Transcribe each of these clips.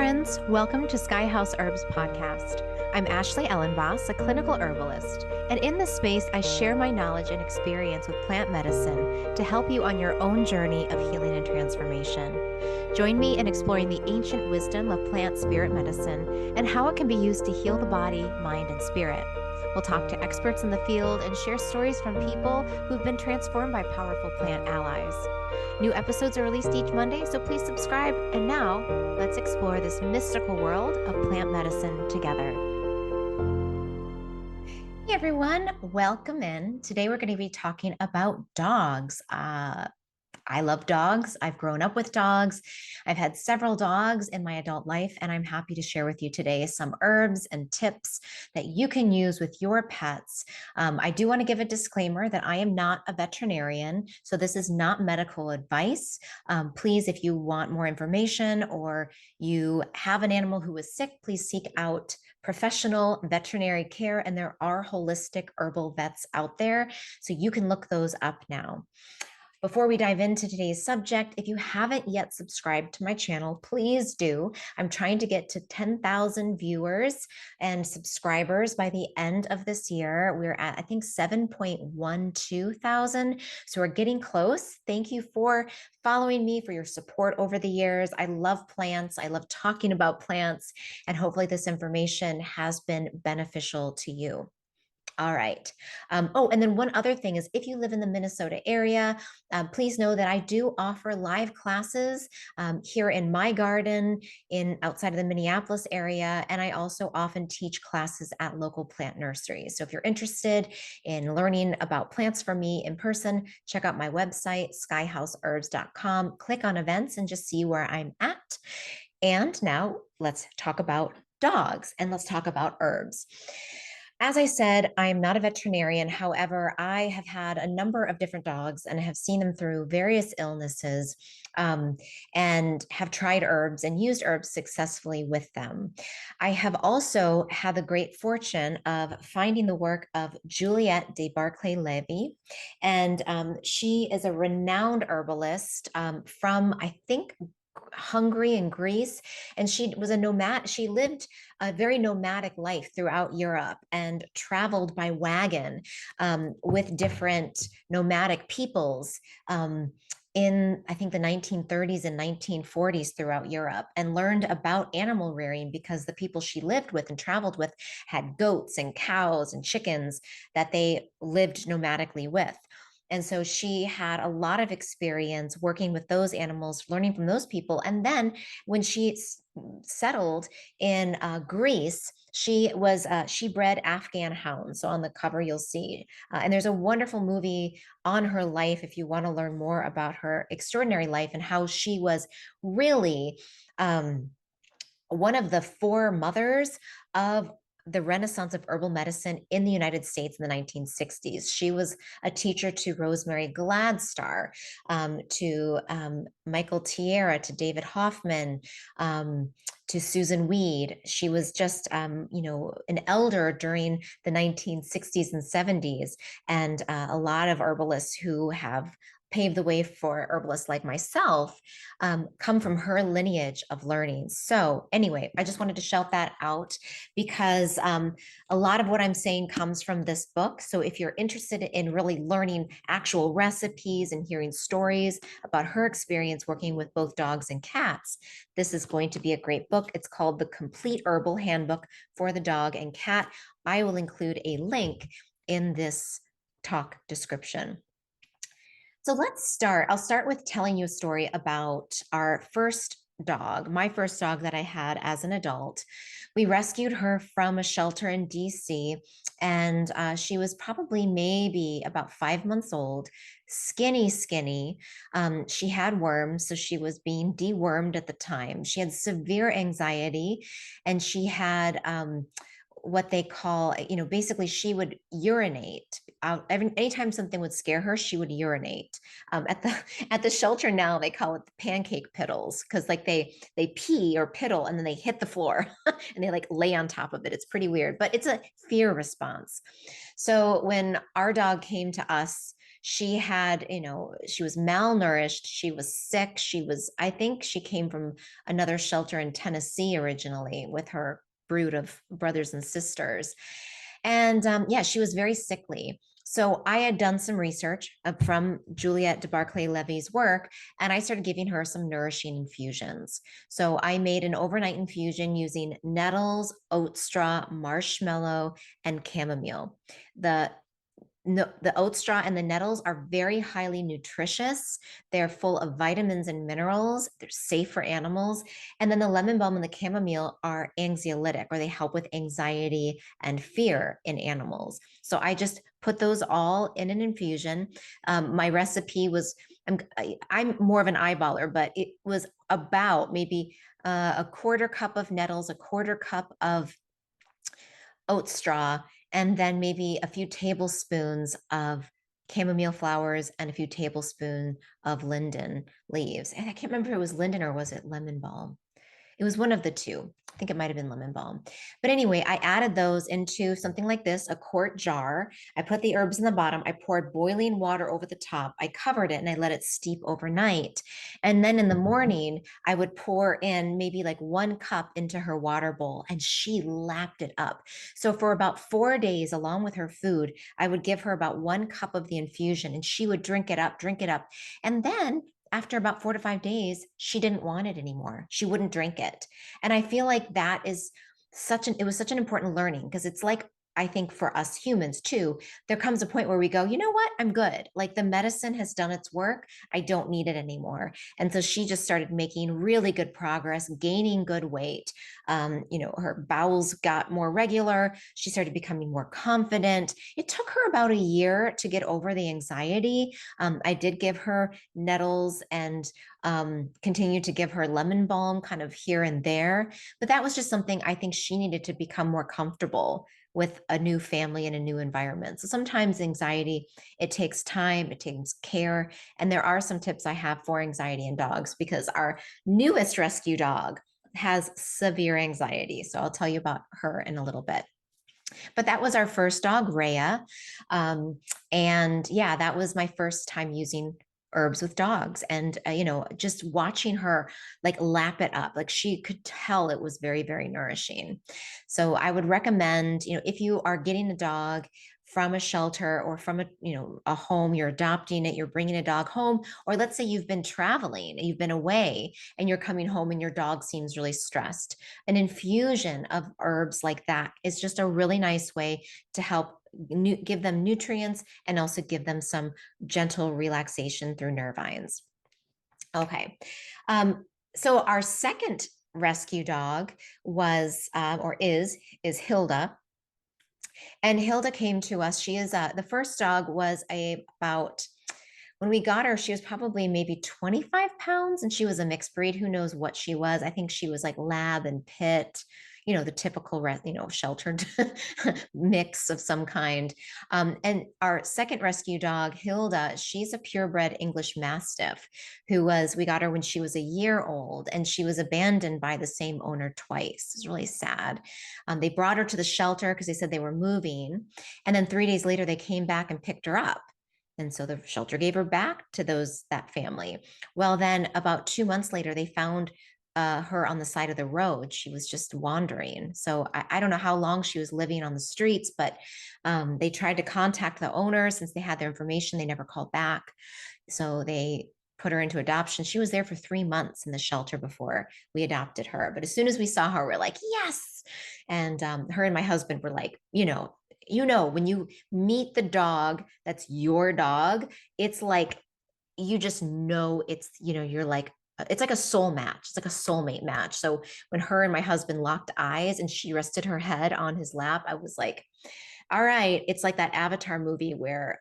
friends. Welcome to Sky House Herbs podcast. I'm Ashley Elenbass, a clinical herbalist, and in this space, I share my knowledge and experience with plant medicine to help you on your own journey of healing and transformation. Join me in exploring the ancient wisdom of plant spirit medicine and how it can be used to heal the body, mind, and spirit. We'll talk to experts in the field and share stories from people who've been transformed by powerful plant allies. New episodes are released each Monday, so please subscribe. And now, let's explore this mystical world of plant medicine together. Hey everyone, welcome in. Today we're going to be talking about dogs. I love dogs. I've grown up with dogs. I've had several dogs in my adult life, and I'm happy to share with you today some herbs and tips that you can use with your pets. I do want to give a disclaimer that I am not a veterinarian, so this is not medical advice. Please, if you want more information or you have an animal who is sick, please seek out professional veterinary care, and there are holistic herbal vets out there, so you can look those up now. Before we dive into today's subject, if you haven't yet subscribed to my channel, please do. I'm trying to get to 10,000 viewers and subscribers by the end of this year. We're at, I think, 7.12 thousand. So we're getting close. Thank you for following me, for your support over the years. I love plants. I love talking about plants, and hopefully this information has been beneficial to you. All right. And then one other thing is, if you live in the Minnesota area, please know that I do offer live classes here in my garden, outside of the Minneapolis area, and I also often teach classes at local plant nurseries. So if you're interested in learning about plants from me in person, check out my website, skyhouseherbs.com. Click on events and just see where I'm at. And now let's talk about dogs and let's talk about herbs. As I said, I'm not a veterinarian. However, I have had a number of different dogs and have seen them through various illnesses, and have tried herbs and used herbs successfully with them. I have also had the great fortune of finding the work of Juliette de Barclay-Levy, and she is a renowned herbalist from, I think, Hungary and Greece, and she was a nomad. She lived a very nomadic life throughout Europe and traveled by wagon with different nomadic peoples in, I think, the 1930s and 1940s throughout Europe, and learned about animal rearing because the people she lived with and traveled with had goats and cows and chickens that they lived nomadically with. And so she had a lot of experience working with those animals, learning from those people. And then when she settled in Greece, she bred Afghan hounds. So on the cover, you'll see, and there's a wonderful movie on her life if you want to learn more about her extraordinary life and how she was really one of the four mothers of the Renaissance of herbal medicine in the United States in the 1960s. She was a teacher to Rosemary Gladstar, to Michael Tierra, to David Hoffman, to Susan Weed. She was just, an elder during the 1960s and 70s, and a lot of herbalists who have paved the way for herbalists like myself come from her lineage of learning. So anyway, I just wanted to shout that out because a lot of what I'm saying comes from this book. So if you're interested in really learning actual recipes and hearing stories about her experience working with both dogs and cats, this is going to be a great book. It's called The Complete Herbal Handbook for the Dog and Cat. I will include a link in this talk description. So let's start. I'll start with telling you a story about our first dog, my first dog that I had as an adult. We rescued her from a shelter in DC, and she was probably maybe about 5 months old, skinny. She had worms, so she was being dewormed at the time. She had severe anxiety, and she had what they call, basically she would urinate out anytime something would scare her. She would urinate. At the shelter now, they call it the pancake piddles, because like they pee or piddle and then they hit the floor and they like lay on top of it. It's pretty weird, but it's a fear response. So when our dog came to us, She had, she was malnourished. She was sick. I think she came from another shelter in Tennessee originally with her brood of brothers and sisters. And yeah, she was very sickly. So I had done some research from Juliette de Barclay-Levy's work, and I started giving her some nourishing infusions. So I made an overnight infusion using nettles, oat straw, marshmallow, and chamomile. The no, the oat straw and the nettles are very highly nutritious. They're full of vitamins and minerals. They're safe for animals. And then the lemon balm and the chamomile are anxiolytic, or they help with anxiety and fear in animals. So I just put those all in an infusion. My recipe was, I'm more of an eyeballer, but it was about maybe a quarter cup of nettles, a quarter cup of oat straw, and then maybe a few tablespoons of chamomile flowers and a few tablespoons of linden leaves. And I can't remember if it was linden or was it lemon balm. It was one of the two. I think it might have been lemon balm. But anyway, I added those into something like this, a quart jar. I put the herbs in the bottom. I poured boiling water over the top. I covered it and I let it steep overnight. And then in the morning, I would pour in maybe like 1 cup into her water bowl, and she lapped it up. So for about 4 days, along with her food, I would give her about 1 cup of the infusion, and she would drink it up, drink it up. And then after about 4 to 5 days, she didn't want it anymore. She wouldn't drink it. And I feel like that is it was such an important learning, because it's like, I think for us humans too, there comes a point where we go, you know what? I'm good. Like the medicine has done its work. I don't need it anymore. And so she just started making really good progress, gaining good weight. Her bowels got more regular. She started becoming more confident. It took her about a year to get over the anxiety. I did give her nettles and continue to give her lemon balm kind of here and there. But that was just something I think she needed to become more comfortable with a new family and a new environment. So sometimes anxiety, it takes time, it takes care. And there are some tips I have for anxiety in dogs, because our newest rescue dog has severe anxiety. So I'll tell you about her in a little bit. But that was our first dog, Rhea. And yeah, that was my first time using herbs with dogs, and just watching her like lap it up, like she could tell it was very, very nourishing. So I would recommend, if you are getting a dog from a shelter or from a home, you're adopting it, you're bringing a dog home, or let's say you've been traveling, you've been away and you're coming home and your dog seems really stressed, an infusion of herbs like that is just a really nice way to help give them nutrients and also give them some gentle relaxation through nervines. Okay. So our second rescue dog was, or is Hilda. And Hilda came to us. She is the first dog was about, when we got her, she was probably maybe 25 pounds, and she was a mixed breed. Who knows what she was? I think she was like lab and pit, the typical, sheltered mix of some kind. And our second rescue dog, Hilda, she's a purebred English Mastiff we got her when she was a year old, and she was abandoned by the same owner twice. It's really sad. They brought her to the shelter because they said they were moving. And then 3 days later, they came back and picked her up. And so the shelter gave her back to that family. Well, then about 2 months later, they found her on the side of the road. She was just wandering. So I don't know how long she was living on the streets, but they tried to contact the owner. Since they had their information, they never called back. So they put her into adoption. She was there for 3 months in the shelter before we adopted her. But as soon as we saw her, we're like, yes. And her and my husband were like, when you meet the dog that's your dog, it's like, you just know you're like, it's like a soul match. It's like a soulmate match. So when her and my husband locked eyes and she rested her head on his lap, I was like, all right. It's like that Avatar movie where,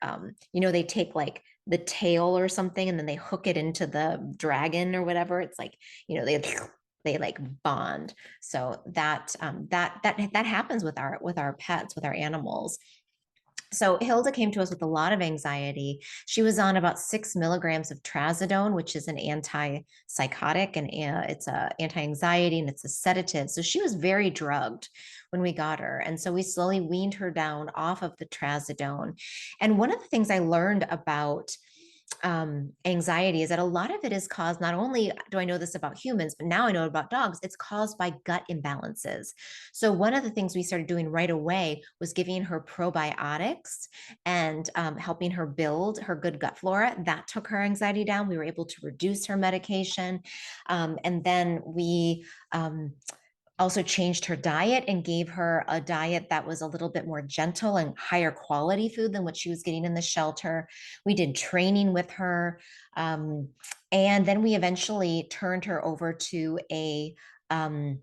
they take like the tail or something and then they hook it into the dragon or whatever. It's like, they like bond. So that happens with our pets, with our animals. So Hilda came to us with a lot of anxiety. She was on about 6 milligrams of trazodone, which is an antipsychotic, and it's a anti-anxiety, and it's a sedative. So she was very drugged when we got her, and so we slowly weaned her down off of the trazodone. And one of the things I learned about anxiety is that a lot of it is caused, not only do I know this about humans, but now I know about dogs, it's caused by gut imbalances. So one of the things we started doing right away was giving her probiotics and helping her build her good gut flora. That took her anxiety down. We were able to reduce her medication. And then we also changed her diet and gave her a diet that was a little bit more gentle and higher quality food than what she was getting in the shelter. We did training with her. And then we eventually turned her over um,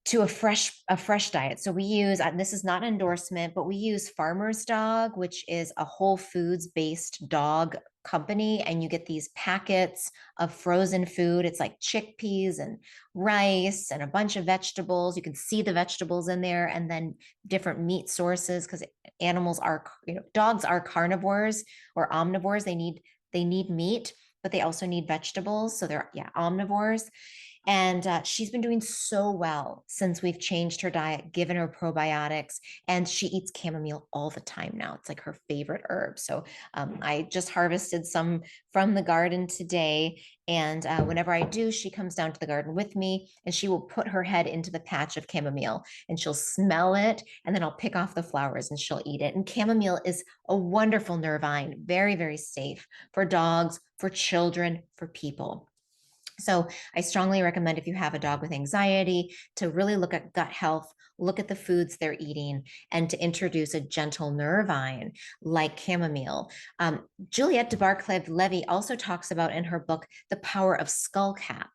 to a fresh diet. So we use, this is not an endorsement, but we use Farmer's Dog, which is a whole foods based dog company, and you get these packets of frozen food. It's like chickpeas and rice and a bunch of vegetables. You can see the vegetables in there, and then different meat sources, because animals are, dogs are carnivores or omnivores. They need meat, but they also need vegetables. So they're, yeah, omnivores. And she's been doing so well since we've changed her diet, given her probiotics, and she eats chamomile all the time now. It's like her favorite herb. So I just harvested some from the garden today. And whenever I do, she comes down to the garden with me, and she will put her head into the patch of chamomile, and she'll smell it. And then I'll pick off the flowers and she'll eat it. And chamomile is a wonderful nervine, very, very safe for dogs, for children, for people. So I strongly recommend, if you have a dog with anxiety, to really look at gut health, look at the foods they're eating, and to introduce a gentle nervine like chamomile. Juliette de Barclay-Levy also talks about in her book the power of skullcap.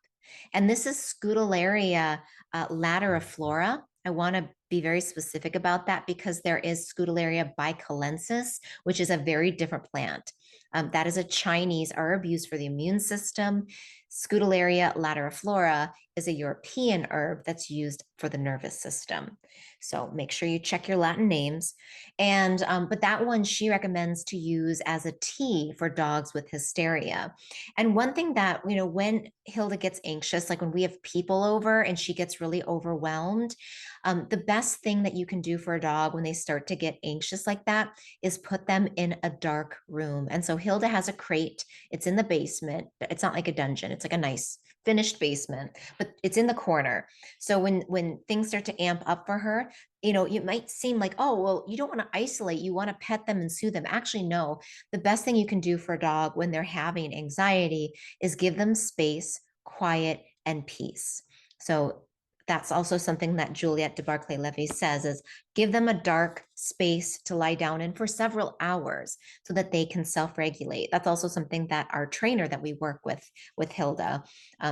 And this is Scutellaria lateriflora. I want to be very specific about that because there is Scutellaria bicalensis, which is a very different plant. That is a Chinese herb used for the immune system. Scutellaria lateriflora is a European herb that's used for the nervous system. So make sure you check your Latin names. And but that one she recommends to use as a tea for dogs with hysteria. And one thing that, when Hilda gets anxious, like when we have people over and she gets really overwhelmed, the best thing that you can do for a dog when they start to get anxious like that is put them in a dark room. And so Hilda has a crate. It's in the basement. It's not like a dungeon. It's like a nice finished basement, but it's in the corner. So when things start to amp up for her, it might seem like, oh, well, you don't want to isolate. You want to pet them and soothe them. Actually, no. The best thing you can do for a dog when they're having anxiety is give them space, quiet, and peace. So that's also something that Juliette de Barclay-Levy says is give them a dark space to lie down in for several hours so that they can self-regulate. That's also something that our trainer that we work with Hilda,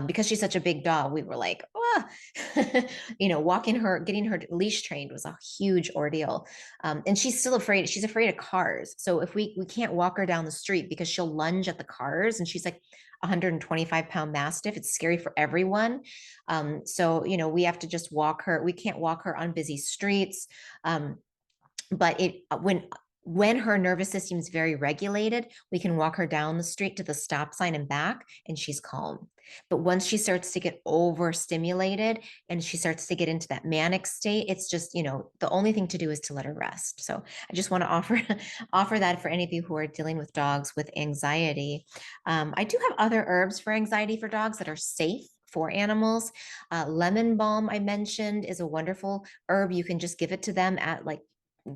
because she's such a big dog, we were like, oh, walking her, getting her leash trained was a huge ordeal. And she's still afraid. She's afraid of cars. So if we can't walk her down the street because she'll lunge at the cars, and she's like 125-pound Mastiff. It's scary for everyone. So, we have to just walk her. We can't walk her on busy streets. But when her nervous system is very regulated, we can walk her down the street to the stop sign and back, and she's calm. But once she starts to get overstimulated and she starts to get into that manic state, it's just, the only thing to do is to let her rest. So I just want to offer that for any of you who are dealing with dogs with anxiety. I do have other herbs for anxiety for dogs that are safe for animals. Lemon balm, I mentioned, is a wonderful herb. You can just give it to them at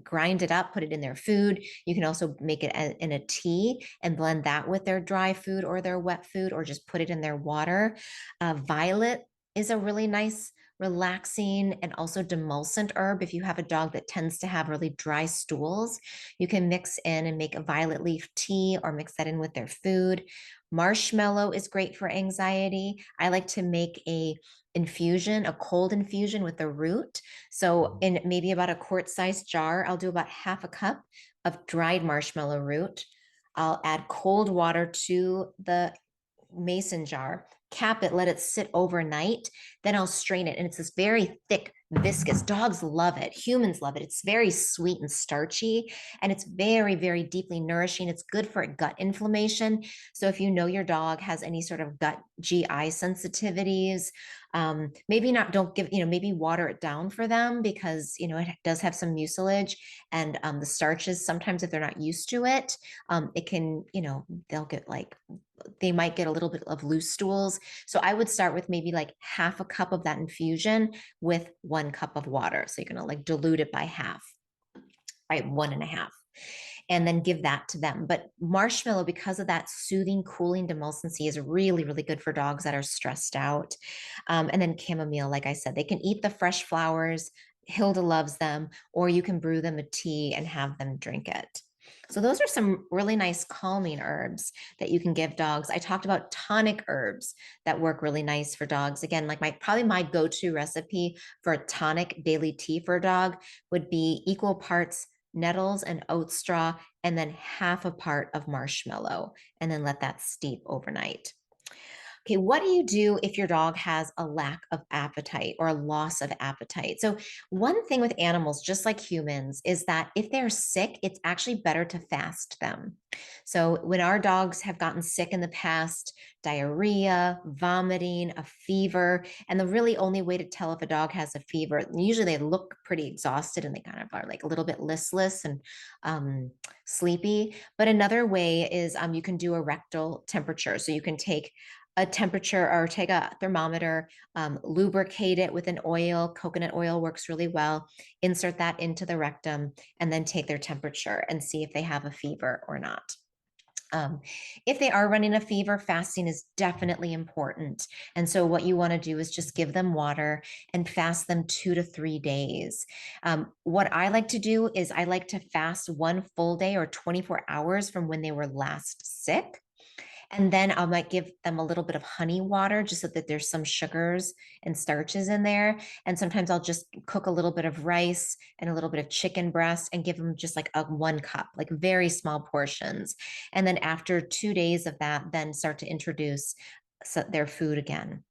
grind it up, put it in their food. You can also make it in a tea and blend that with their dry food or their wet food, or just put it in their water. Violet is a really nice, relaxing, and also demulcent herb. If you have a dog that tends to have really dry stools, you can mix in and make a violet leaf tea or mix that in with their food. Marshmallow is great for anxiety. I like to make a cold infusion with the root. So in maybe about a quart-sized jar, I'll do about half a cup of dried marshmallow root. I'll add cold water to the mason jar, cap it, let it sit overnight. Then I'll strain it. And it's this very thick, viscous. Dogs love it. Humans love it. It's very sweet and starchy, and it's very, very deeply nourishing. It's good for gut inflammation. So if you know your dog has any sort of gut GI sensitivities, maybe not, don't give, maybe water it down for them because, it does have some mucilage, and the starches, sometimes if they're not used to it, it can, they'll get like, they might get a little bit of loose stools. So I would start with maybe like half a cup of that infusion with 1 cup of water. So you're going to like dilute it by half, right? 1.5, and then give that to them. But marshmallow, because of that soothing, cooling demulcency, is really, really good for dogs that are stressed out. And then chamomile, like I said, they can eat the fresh flowers. Hilda loves them, or you can brew them a tea and have them drink it. So those are some really nice calming herbs that you can give dogs. I talked about tonic herbs that work really nice for dogs. Again, like probably my go-to recipe for a tonic daily tea for a dog would be equal parts nettles and Oatstraw, and then half a part of marshmallow, and then let that steep overnight. Okay, what do you do if your dog has a lack of appetite or a loss of appetite? So, one thing with animals, just like humans, is that if they're sick, it's actually better to fast them. So, when our dogs have gotten sick in the past, diarrhea, vomiting, a fever, and the really only way to tell if a dog has a fever, usually they look pretty exhausted and they kind of are like a little bit listless and sleepy. But another way is you can do a rectal temperature. So, you can take a temperature or take a thermometer, lubricate it with an oil. Coconut oil works really well. Insert that into the rectum and then take their temperature and see if they have a fever or not. If they are running a fever, fasting is definitely important. And so, what you want to do is just give them water and fast them 2 to 3 days. What I like to do is I like to fast 1 full day or 24 hours from when they were last sick. And then I might give them a little bit of honey water just so that there's some sugars and starches in there. And sometimes I'll just cook a little bit of rice and a little bit of chicken breast and give them just like a 1 cup, like very small portions. And then after 2 days of that, then start to introduce their food again.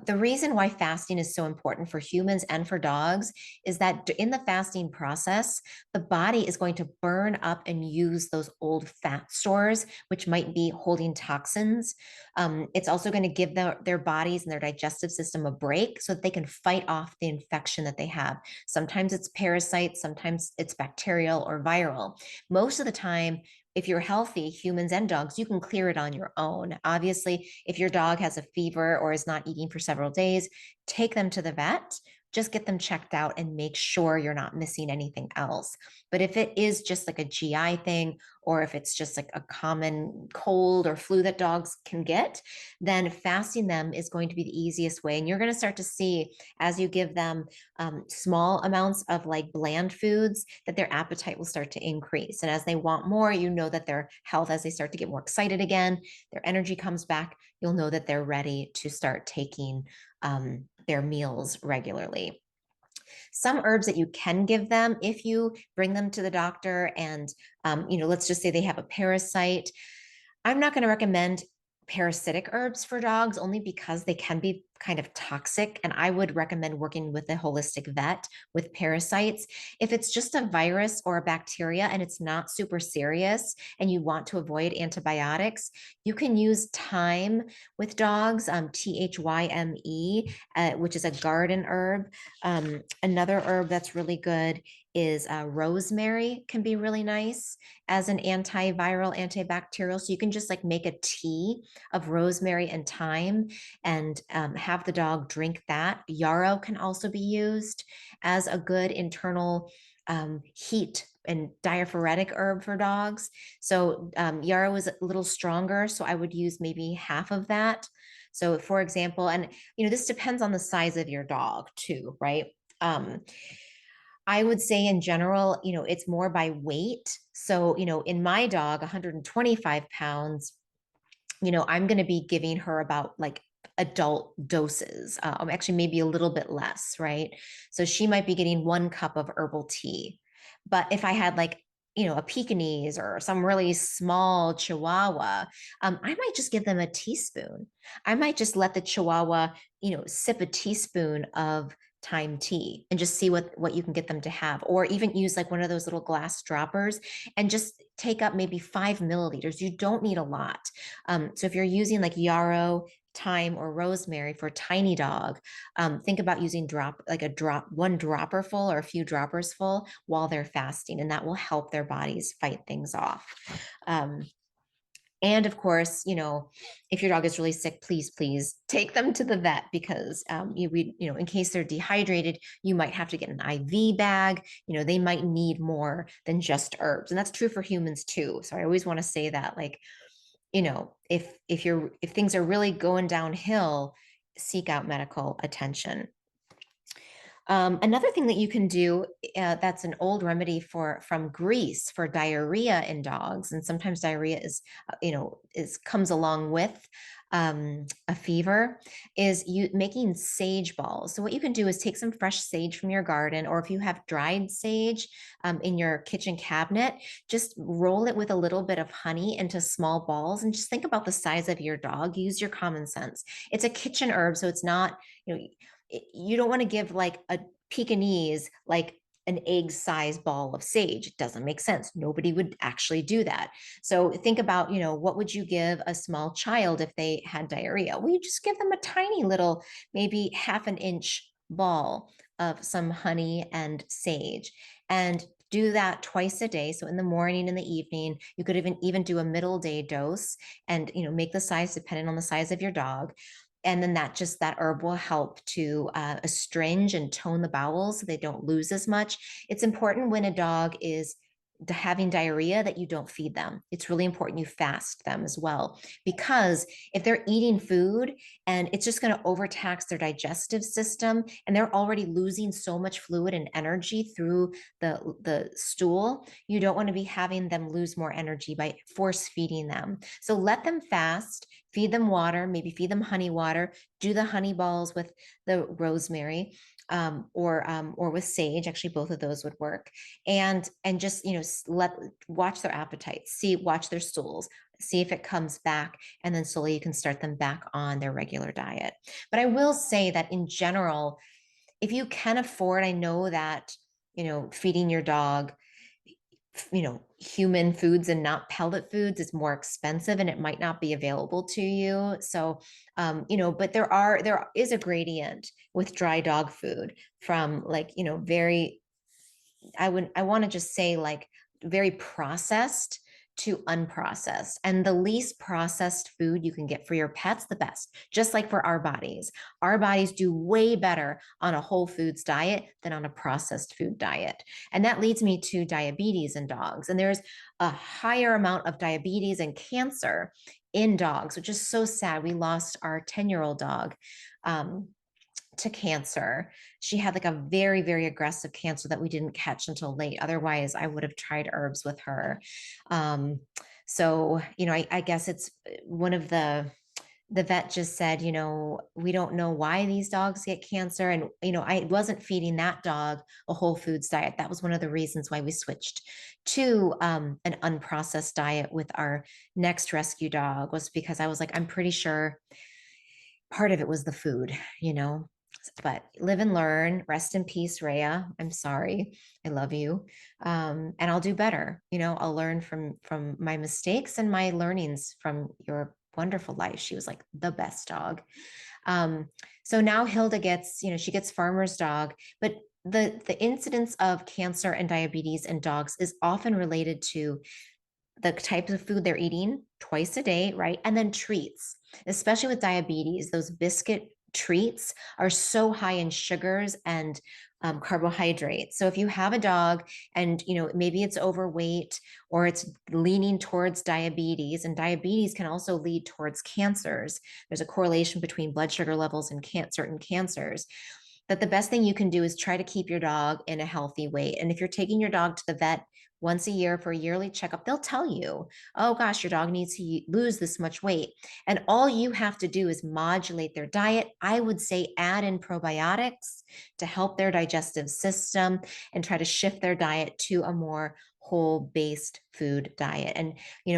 The reason why fasting is so important for humans and for dogs is that in the fasting process, the body is going to burn up and use those old fat stores, which might be holding toxins. It's also going to give their bodies and their digestive system a break so that they can fight off the infection that they have. Sometimes it's parasites, sometimes it's bacterial or viral. Most of the time, if you're healthy, humans and dogs, you can clear it on your own. Obviously, if your dog has a fever or is not eating for several days, take them to the vet. Just get them checked out and make sure you're not missing anything else. But if it is just like a GI thing, or if it's just like a common cold or flu that dogs can get, then fasting them is going to be the easiest way. And you're going to start to see as you give them small amounts of like bland foods that their appetite will start to increase. And as they want more, you know that their health, as they start to get more excited again, their energy comes back, you'll know that they're ready to start taking their meals regularly. Some herbs that you can give them if you bring them to the doctor and, let's just say they have a parasite. I'm not going to recommend parasitic herbs for dogs only because they can be kind of toxic. And I would recommend working with a holistic vet with parasites. If it's just a virus or a bacteria and it's not super serious and you want to avoid antibiotics, you can use thyme with dogs, THYME, which is a garden herb. Another herb that's really good is rosemary, can be really nice as an antiviral, antibacterial. So you can just like make a tea of rosemary and thyme and have the dog drink that. Yarrow can also be used as a good internal heat and diaphoretic herb for dogs. So yarrow is a little stronger, so I would use maybe half of that. So for example, and this depends on the size of your dog too, right? I would say in general, it's more by weight. So, in my dog, 125 pounds, I'm going to be giving her about like adult doses, actually maybe a little bit less, right? So she might be getting 1 cup of herbal tea. But if I had like, a Pekingese or some really small Chihuahua, I might just give them a teaspoon. I might just let the Chihuahua, sip a teaspoon of thyme tea and just see what you can get them to have, or even use like one of those little glass droppers and just take up maybe 5 milliliters. You don't need a lot. So if you're using like yarrow, thyme, or rosemary for a tiny dog, think about using one dropper full or a few droppers full while they're fasting, and that will help their bodies fight things off. um, and of course, if your dog is really sick, please take them to the vet, because in case they're dehydrated, you might have to get an IV bag. They might need more than just herbs, and that's true for humans too. So I always want to say that, like, if things are really going downhill, seek out medical attention. Another thing that you can do, that's an old remedy from Greece for diarrhea in dogs, and sometimes diarrhea comes along with a fever, is you making sage balls. So what you can do is take some fresh sage from your garden, or if you have dried sage in your kitchen cabinet, just roll it with a little bit of honey into small balls, and just think about the size of your dog. Use your common sense. It's a kitchen herb, so it's not, you don't want to give like a Pekingese like an egg size ball of sage. It doesn't make sense. Nobody would actually do that. So think about, what would you give a small child if they had diarrhea? Well, you just give them a tiny little, maybe half an inch ball of some honey and sage, and do that twice a day. So in the morning and the evening. You could even do a middle day dose, and make the size dependent on the size of your dog. And then that herb will help to astringe and tone the bowels so they don't lose as much. It's important when a dog is having diarrhea that you don't feed them. It's really important you fast them as well, because if they're eating food and it's just going to overtax their digestive system, and they're already losing so much fluid and energy through the stool, you don't want to be having them lose more energy by force feeding them. So let them fast, feed them water, maybe feed them honey water, do the honey balls with the rosemary, or with sage. Actually, both of those would work. And just watch their appetites, watch their stools, see if it comes back, and then slowly you can start them back on their regular diet. But I will say that in general, if you can afford, I know that feeding your dog human foods and not pellet foods is more expensive, and it might not be available to you. So but there is a gradient with dry dog food from like very, I want to just say, like, very processed to unprocessed. And the least processed food you can get for your pets, the best. Just like for our bodies. Our bodies do way better on a whole foods diet than on a processed food diet. And that leads me to diabetes in dogs. And there's a higher amount of diabetes and cancer in dogs, which is so sad. We lost our 10-year-old dog to cancer. She had like a very, very aggressive cancer that we didn't catch until late. Otherwise, I would have tried herbs with her. So, I guess it's one of the vet just said, we don't know why these dogs get cancer. And, I wasn't feeding that dog a whole foods diet. That was one of the reasons why we switched to an unprocessed diet with our next rescue dog, was because I was like, I'm pretty sure part of it was the food, but live and learn. Rest in peace, Rhea. I'm sorry. I love you. And I'll do better. I'll learn from my mistakes and my learnings from your wonderful life. She was like the best dog. So now Hilda gets, she gets farmer's dog, but the incidence of cancer and diabetes in dogs is often related to the types of food they're eating twice a day, right? And then treats, especially with diabetes. Those biscuit treats are so high in sugars and carbohydrates. So if you have a dog and maybe it's overweight or it's leaning towards diabetes, and diabetes can also lead towards cancers. There's a correlation between blood sugar levels and certain cancers. That the best thing you can do is try to keep your dog in a healthy weight. And if you're taking your dog to the vet once a year for a yearly checkup, they'll tell you, oh gosh, your dog needs to lose this much weight. And all you have to do is modulate their diet. I would say add in probiotics to help their digestive system and try to shift their diet to a more whole-based food diet. And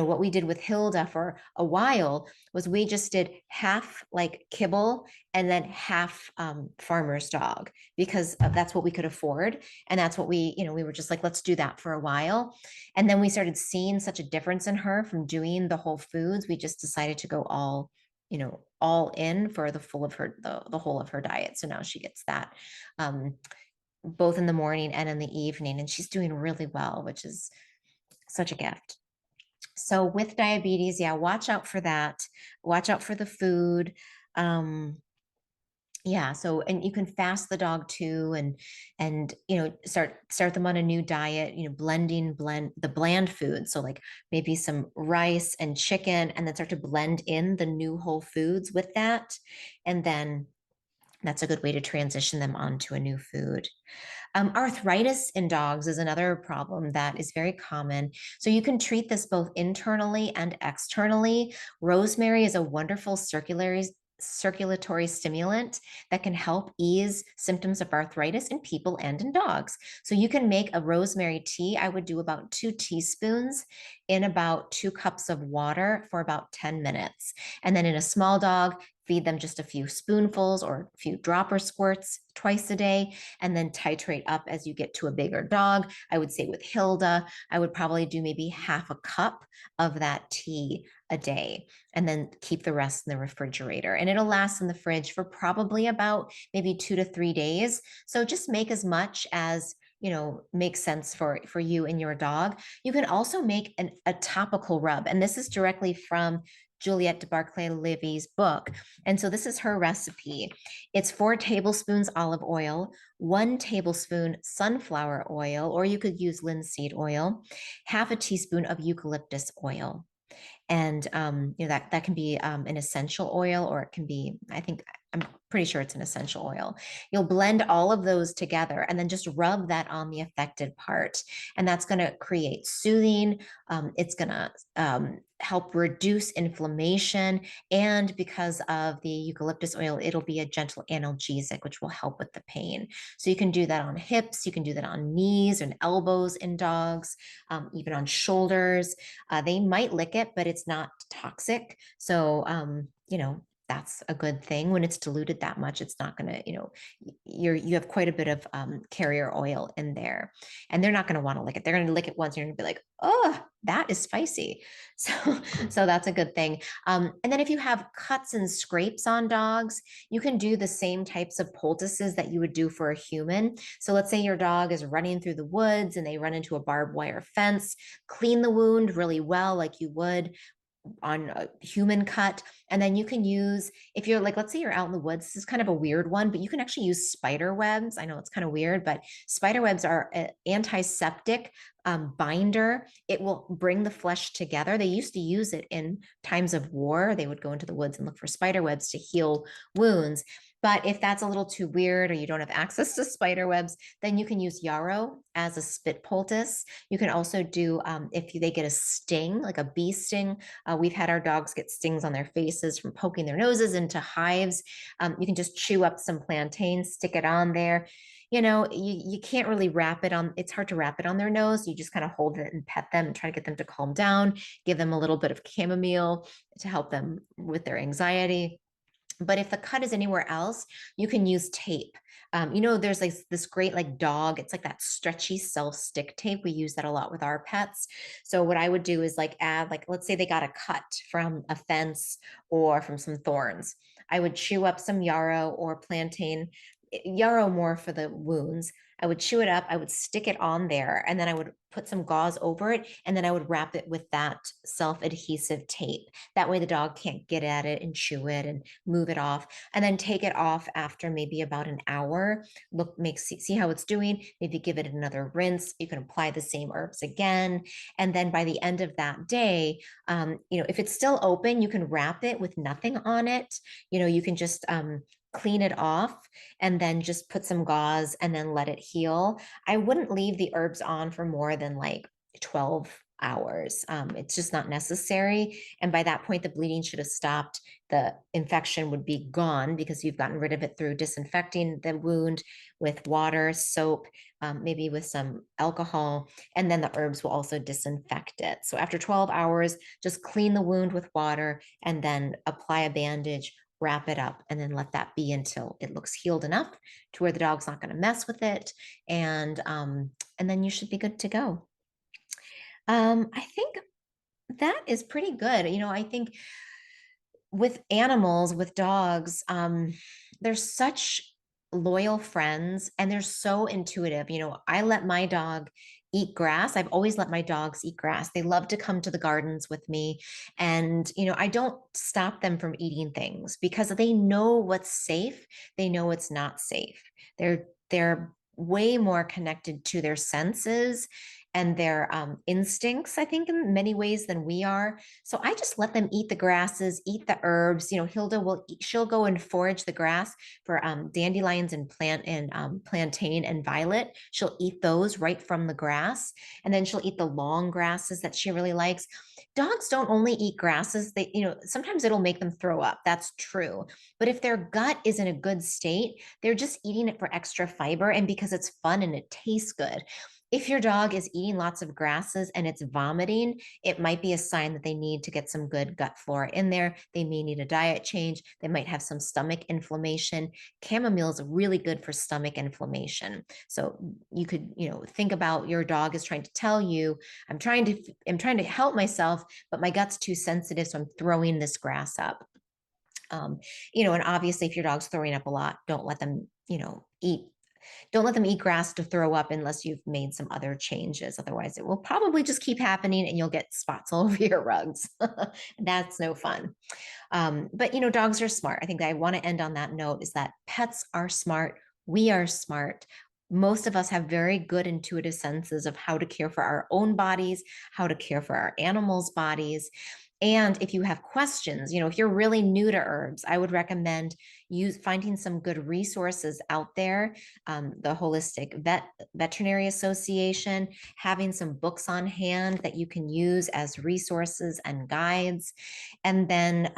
what we did with Hilda for a while was we just did half like kibble and then half farmer's dog, because that's what we could afford. And that's what we were just like, let's do that for a while. And then we started seeing such a difference in her from doing the whole foods. We just decided to go all in for the full of her, the whole of her diet. So now she gets that both in the morning and in the evening. And she's doing really well, which is such a gift. So with diabetes, yeah, watch out for that. Watch out for the food. Yeah, so and you can fast the dog too, and start them on a new diet, blend the bland food. So like maybe some rice and chicken, and then start to blend in the new whole foods with that. And then that's a good way to transition them onto a new food. Arthritis in dogs is another problem that is very common. So you can treat this both internally and externally. Rosemary is a wonderful circulatory stimulant that can help ease symptoms of arthritis in people and in dogs. So you can make a rosemary tea. I would do about 2 teaspoons in about 2 cups of water for about 10 minutes. And then in a small dog, feed them just a few spoonfuls or a few dropper squirts twice a day, and then titrate up as you get to a bigger dog. I would say with Hilda, I would probably do maybe half a cup of that tea a day, and then keep the rest in the refrigerator. And it'll last in the fridge for probably about maybe 2 to 3 days. So just make as much as makes sense for you and your dog. You can also make a topical rub, and this is directly from Juliette de Barclay-Levy's book. And so this is her recipe. It's 4 tablespoons olive oil, 1 tablespoon sunflower oil, or you could use linseed oil, half a teaspoon of eucalyptus oil. And that can be an essential oil, or it can be, I'm pretty sure it's an essential oil. You'll blend all of those together and then just rub that on the affected part. And that's going to create soothing. It's going to help reduce inflammation. And because of the eucalyptus oil, it'll be a gentle analgesic, which will help with the pain. So you can do that on hips. You can do that on knees and elbows in dogs, even on shoulders. They might lick it, but it's not toxic. So, that's a good thing. When it's diluted that much, it's not going to, you have quite a bit of carrier oil in there, and they're not going to want to lick it. They're going to lick it once, and you're going to be like, oh, that is spicy. So that's a good thing. And then if you have cuts and scrapes on dogs, you can do the same types of poultices that you would do for a human. So let's say your dog is running through the woods and they run into a barbed wire fence. Clean the wound really well, like you would on a human cut. And then you can use, if you're like, let's say you're out in the woods, this is kind of a weird one, but you can actually use spider webs. I know it's kind of weird, but spider webs are an antiseptic binder. It will bring the flesh together. They used to use it in times of war. They would go into the woods and look for spider webs to heal wounds. But if that's a little too weird, or you don't have access to spider webs, then you can use yarrow as a spit poultice. You can also do, if they get a sting, like a bee sting. We've had our dogs get stings on their faces from poking their noses into hives. You can just chew up some plantain, stick it on there. You can't really wrap it on, it's hard to wrap it on their nose. You just kind of hold it and pet them and try to get them to calm down, give them a little bit of chamomile to help them with their anxiety. But if the cut is anywhere else, you can use tape. There's like this great like dog, it's like that stretchy self-stick tape. We use that a lot with our pets. So what I would do is like add, like, let's say they got a cut from a fence or from some thorns. I would chew up some yarrow or plantain, yarrow more for the wounds. I would chew it up, I would stick it on there, and then I would put some gauze over it, and then I would wrap it with that self-adhesive tape. That way the dog can't get at it and chew it and move it off, and then take it off after maybe about an hour. See how it's doing, maybe give it another rinse. You can apply the same herbs again, and then by the end of that day, if it's still open, you can wrap it with nothing on it. You can just clean it off and then just put some gauze and then let it heal. I wouldn't leave the herbs on for more than like 12 hours. It's just not necessary. And by that point, the bleeding should have stopped. The infection would be gone because you've gotten rid of it through disinfecting the wound with water, soap, maybe with some alcohol, and then the herbs will also disinfect it. So after 12 hours, just clean the wound with water and then apply a bandage, wrap it up, and then let that be until it looks healed enough to where the dog's not going to mess with it. And then you should be good to go. I think that is pretty good. I think with animals, with dogs, they're such loyal friends and they're so intuitive. I let my dog eat grass. I've always let my dogs eat grass. They love to come to the gardens with me. And, I don't stop them from eating things because they know what's safe. They know what's not safe. They're way more connected to their senses and their instincts, I think, in many ways than we are. So I just let them eat the grasses, eat the herbs. Hilda she'll go and forage the grass for dandelions and plantain and violet. She'll eat those right from the grass, and then she'll eat the long grasses that she really likes. Dogs don't only eat grasses. Sometimes it'll make them throw up. That's true. But if their gut is in a good state, they're just eating it for extra fiber and because it's fun and it tastes good. If your dog is eating lots of grasses and it's vomiting, it might be a sign that they need to get some good gut flora in there. They may need a diet change. They might have some stomach inflammation. Chamomile is really good for stomach inflammation. So you could, think about your dog is trying to tell you, I'm trying to help myself, but my gut's too sensitive, so I'm throwing this grass up. And obviously if your dog's throwing up a lot, don't let them eat grass to throw up unless you've made some other changes. Otherwise, it will probably just keep happening and you'll get spots all over your rugs. That's no fun. But, dogs are smart. I think I want to end on that note is that pets are smart. We are smart. Most of us have very good intuitive senses of how to care for our own bodies, how to care for our animals' bodies. And if you have questions, if you're really new to herbs, I would recommend finding some good resources out there. The Holistic Veterinary Association, having some books on hand that you can use as resources and guides. And then,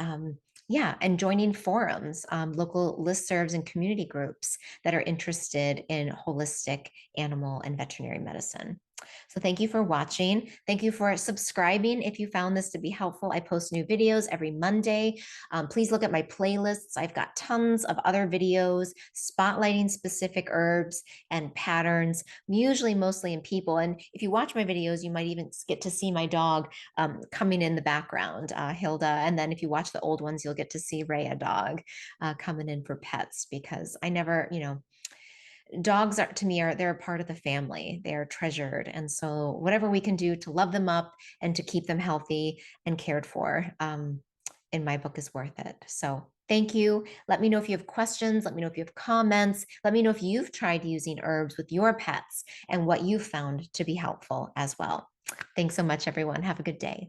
and joining forums, local listservs and community groups that are interested in holistic animal and veterinary medicine. So thank you for watching. Thank you for subscribing. If you found this to be helpful, I post new videos every Monday. Please look at my playlists. I've got tons of other videos spotlighting specific herbs and patterns, usually mostly in people. And if you watch my videos, you might even get to see my dog coming in the background, Hilda. And then if you watch the old ones, you'll get to see Rhea dog coming in for pets because I never, dogs are to me they're a part of the family. They're treasured. And so whatever we can do to love them up and to keep them healthy and cared for, in my book is worth it. So thank you. Let me know if you have questions. Let me know if you have comments. Let me know if you've tried using herbs with your pets and what you found to be helpful as well. Thanks so much, everyone. Have a good day.